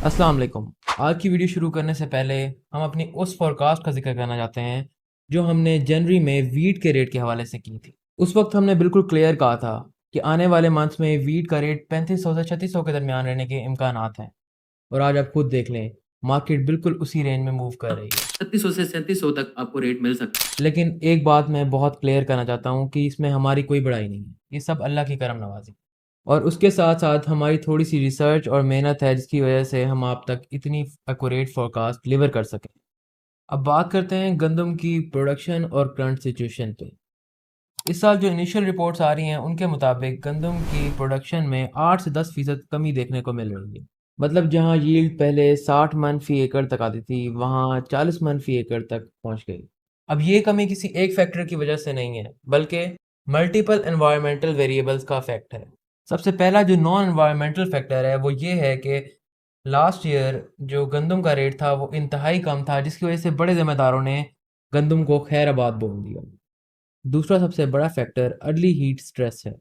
अस्सलाम वालेकुम। आज की वीडियो शुरू करने से पहले हम अपनी उस फोरकास्ट का जिक्र करना चाहते हैं जो हमने जनवरी में वीट के रेट के हवाले से की थी। उस वक्त हमने बिल्कुल क्लियर कहा था कि आने वाले मंथ्स में वीट का रेट 3500 से 3600 के दरमियान रहने के इम्कानात हैं। और आज आप खुद देख लें, मार्केट बिल्कुल उसी रेंज में मूव कर रही है। 3600 से 3700 तक आपको रेट मिल सकता है। लेकिन एक बात मैं बहुत क्लियर करना चाहता हूँ कि इसमें हमारी कोई बड़ाई नहीं है, ये सब अल्लाह की करम नवाजी। और उसके साथ साथ हमारी थोड़ी सी रिसर्च और मेहनत है जिसकी वजह से हम आप तक इतनी एक्यूरेट फोरकास्ट डिलीवर कर सकें। अब बात करते हैं गंदम की प्रोडक्शन और करंट सिचुएशन पे। इस साल जो इनिशियल रिपोर्ट्स आ रही हैं उनके मुताबिक गंदम की प्रोडक्शन में 8 से 10% कमी देखने को मिल रही है। मतलब जहां यील्ड पहले 60 मन फी एकड़ तक आती थी वहां 40 मन फी एकड़ तक पहुंच गई। अब ये कमी किसी एक फैक्टर की वजह से नहीं है बल्कि मल्टीपल एनवायरमेंटल वेरिएबल्स का इफेक्ट है। सबसे पहला जो नॉन एनवायरमेंटल फैक्टर है वो ये है कि लास्ट ईयर जो गंदम का रेट था वो इंतहाई कम था, जिसकी वजह से बड़े ज़िम्मेदारों ने गंदम को खैराबाद बोल दिया। दूसरा सबसे बड़ा फैक्टर अर्ली हीट स्ट्रेस है।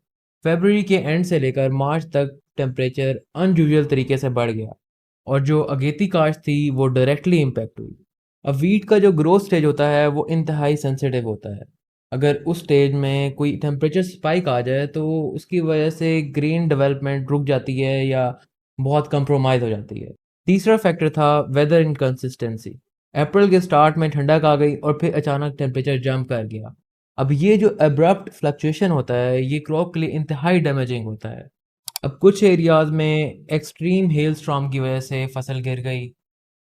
फरवरी के एंड से लेकर मार्च तक टेम्परेचर अनयूजुअल तरीके से बढ़ गया और जो अगेती काश्त थी वो डायरेक्टली इम्पेक्ट हुई। अब वीट का जो ग्रोथ स्टेज होता है वो इंतहाई सेंसिटिव होता है। अगर उस स्टेज में कोई टेम्परेचर स्पाइक आ जाए तो उसकी वजह से ग्रेन डेवलपमेंट रुक जाती है या बहुत कंप्रोमाइज़ हो जाती है। तीसरा फैक्टर था वेदर इनकंसिस्टेंसी। अप्रैल के स्टार्ट में ठंडक आ गई और फिर अचानक टेम्परेचर जंप कर गया। अब ये जो अब्रप्ट फ्लक्चुएशन होता है ये क्रॉप के लिए इंतहाई डैमेजिंग होता है। अब कुछ एरियाज में एक्सट्रीम हेल स्टॉर्म की वजह से फसल गिर गई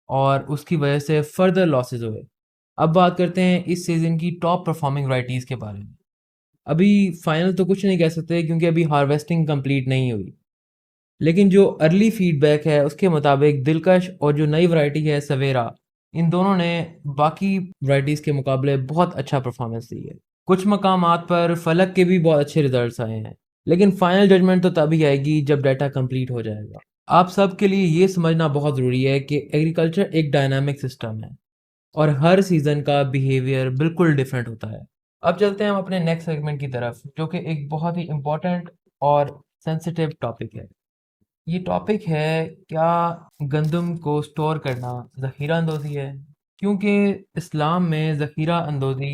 और उसकी वजह से फर्दर लॉसेस हुए। अब बात करते हैं इस सीज़न की टॉप परफॉर्मिंग वैराइटीज़ के बारे में। अभी फाइनल तो कुछ नहीं कह सकते क्योंकि अभी हार्वेस्टिंग कंप्लीट नहीं हुई, लेकिन जो अर्ली फीडबैक है उसके मुताबिक दिलकश और जो नई वैरायटी है सवेरा, इन दोनों ने बाकी वैराइटीज़ के मुकाबले बहुत अच्छा परफॉर्मेंस दी है। कुछ मकामात पर फलक के भी बहुत अच्छे रिजल्ट्स आए हैं, लेकिन फाइनल जजमेंट तो तभी आएगी जब डाटा कंप्लीट हो जाएगा। आप सब के लिए ये समझना बहुत ज़रूरी है कि एग्रीकल्चर एक डायनामिक सिस्टम है और हर सीज़न का बिहेवियर बिल्कुल डिफरेंट होता है। अब चलते हैं हम अपने नेक्स्ट सेगमेंट की तरफ जो कि एक बहुत ही इम्पोर्टेंट और सेंसिटिव टॉपिक है। ये टॉपिक है, क्या गंदम को स्टोर करना ज़ख़ीरा अंदोज़ी है? क्योंकि इस्लाम में ज़ख़ीरा अंदोज़ी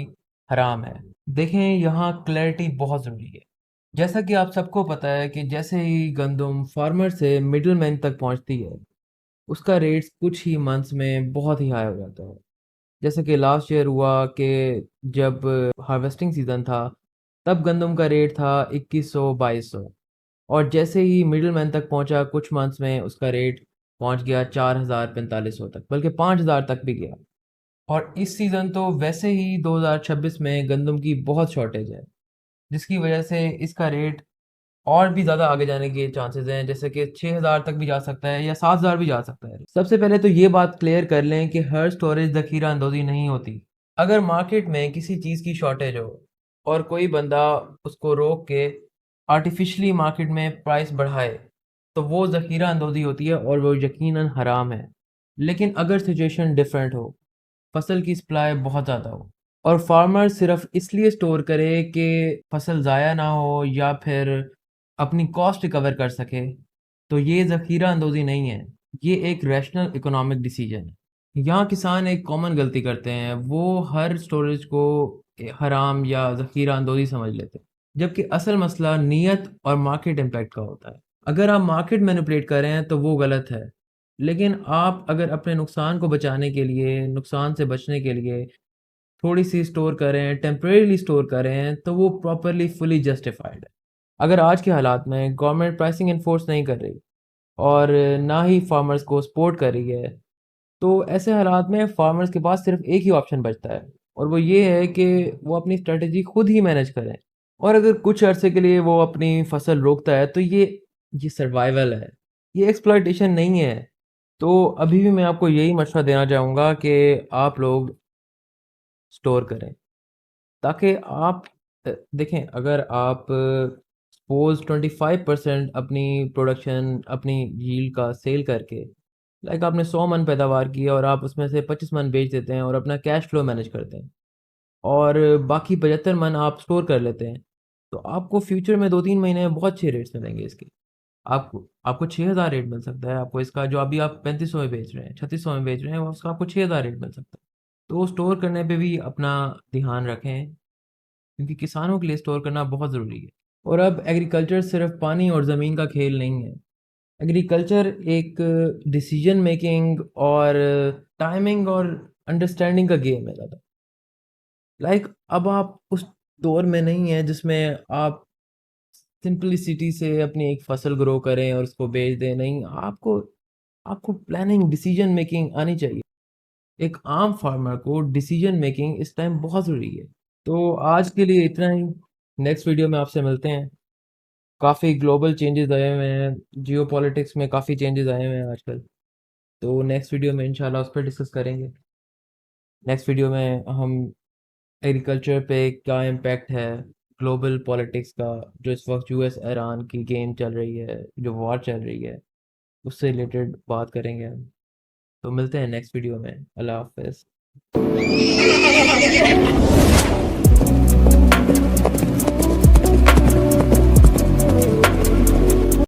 हराम है। देखें, यहाँ क्लैरिटी बहुत ज़रूरी है। जैसा कि आप सबको पता है कि जैसे ही गंदम फार्मर से मिडलमैन तक पहुँचती है, उसका रेट्स कुछ ही मंथ्स में बहुत ही हाई हो जाता है। जैसे कि लास्ट ईयर हुआ कि जब हार्वेस्टिंग सीज़न था, तब गंदम का रेट था 2100-2200 और जैसे ही मिडलमैन तक पहुंचा कुछ मंथ्स में उसका रेट पहुंच गया 4000-4500 तक, बल्कि 5000 तक भी गया। और इस सीज़न तो वैसे ही 2026 में गंदम की बहुत शॉर्टेज है, जिसकी वजह से इसका रेट और भी ज़्यादा आगे जाने के चांसेस हैं, जैसे कि 6000 तक भी जा सकता है या 7000 भी जा सकता है। सबसे पहले तो ये बात क्लियर कर लें कि हर स्टोरेज ज़ख़ीरा अंदोज़ी नहीं होती। अगर मार्केट में किसी चीज़ की शॉर्टेज हो और कोई बंदा उसको रोक के आर्टिफिशियली मार्केट में प्राइस बढ़ाए, तो वो ज़ख़ीरा अंदोज़ी होती है और वो यकीनन हराम है। लेकिन अगर सिचुएशन डिफरेंट हो, फसल की सप्लाई बहुत ज़्यादा हो और फार्मर सिर्फ इसलिए स्टोर करे कि फसल ज़ाया ना हो या फिर अपनी कॉस्ट रिकवर कर सके, तो ये ज़ख़ीरा अंदोज़ी नहीं है, ये एक रैशनल इकोनॉमिक डिसीजन है। यहाँ किसान एक कॉमन गलती करते हैं, वो हर स्टोरेज को हराम या ज़ख़ीरा अंदोज़ी समझ लेते हैं, जबकि असल मसला नीयत और मार्केट इम्पैक्ट का होता है। अगर आप मार्केट मैनिपुलेट कर रहे हैं तो वो गलत है, लेकिन आप अगर अपने नुकसान को बचाने के लिए, नुकसान से बचने के लिए थोड़ी-सी स्टोर कर रहे हैं, टेम्परेरीली स्टोर कर रहे हैं, तो वो प्रॉपर्ली फुली जस्टिफाइड है। अगर आज के हालात में गवर्नमेंट प्राइसिंग एनफोर्स नहीं कर रही और ना ही फार्मर्स को सपोर्ट कर रही है, तो ऐसे हालात में फार्मर्स के पास सिर्फ एक ही ऑप्शन बचता है और वो ये है कि वो अपनी स्ट्रेटजी खुद ही मैनेज करें। और अगर कुछ अरसे के लिए वो अपनी फसल रोकता है तो ये सर्वाइवल है, ये एक्सप्लॉयटेशन नहीं है। तो अभी भी मैं आपको यही मशवरा देना चाहूँगा कि आप लोग स्टोर करें ताकि आप देखें, अगर आप सपोज 25% अपनी प्रोडक्शन अपनी यील्ड का सेल करके, लाइक आपने 100 मन पैदावार की और आप उसमें से 25 मन बेच देते हैं और अपना कैश फ्लो मैनेज करते हैं और बाकी 75 मन आप स्टोर कर लेते हैं, तो आपको फ्यूचर में 2-3 महीने में बहुत अच्छे रेट्स मिलेंगे इसके। आपको 6000 रेट मिल सकता है। आपको इसका जो अभी आप 3500 में बेच रहे हैं, 3600 में बेच रहे हैं, उसका आपको 6000 रेट मिल सकता है। तो स्टोर करने पे भी अपना ध्यान रखें, क्योंकि किसानों के लिए स्टोर करना बहुत ज़रूरी है। और अब एग्रीकल्चर सिर्फ पानी और ज़मीन का खेल नहीं है। एग्रीकल्चर एक डिसीजन मेकिंग और टाइमिंग और अंडरस्टैंडिंग का गेम है ज़्यादा। अब आप उस दौर में नहीं है जिसमें आप सिंपलिसिटी से अपनी एक फसल ग्रो करें और उसको बेच दें। नहीं, आपको आपको प्लानिंग, डिसीजन मेकिंग आनी चाहिए। एक आम फार्मर को डिसीजन मेकिंग इस टाइम बहुत ज़रूरी है। तो आज के लिए इतना ही। नेक्स्ट वीडियो में आपसे मिलते हैं। काफ़ी ग्लोबल चेंजेस आए हुए हैं, जियो पॉलिटिक्स में काफ़ी चेंजेस आए हुए हैं आजकल। तो नेक्स्ट वीडियो में इंशाल्लाह उस पर डिस्कस करेंगे। नेक्स्ट वीडियो में हम एग्रीकल्चर पे क्या इम्पैक्ट है ग्लोबल पॉलिटिक्स का, जो इस वक्त यूएस ईरान की गेम चल रही है, जो वॉर चल रही है, उससे रिलेटेड बात करेंगे हम। तो मिलते हैं नेक्स्ट वीडियो में। अल्लाह हाफ़िज़।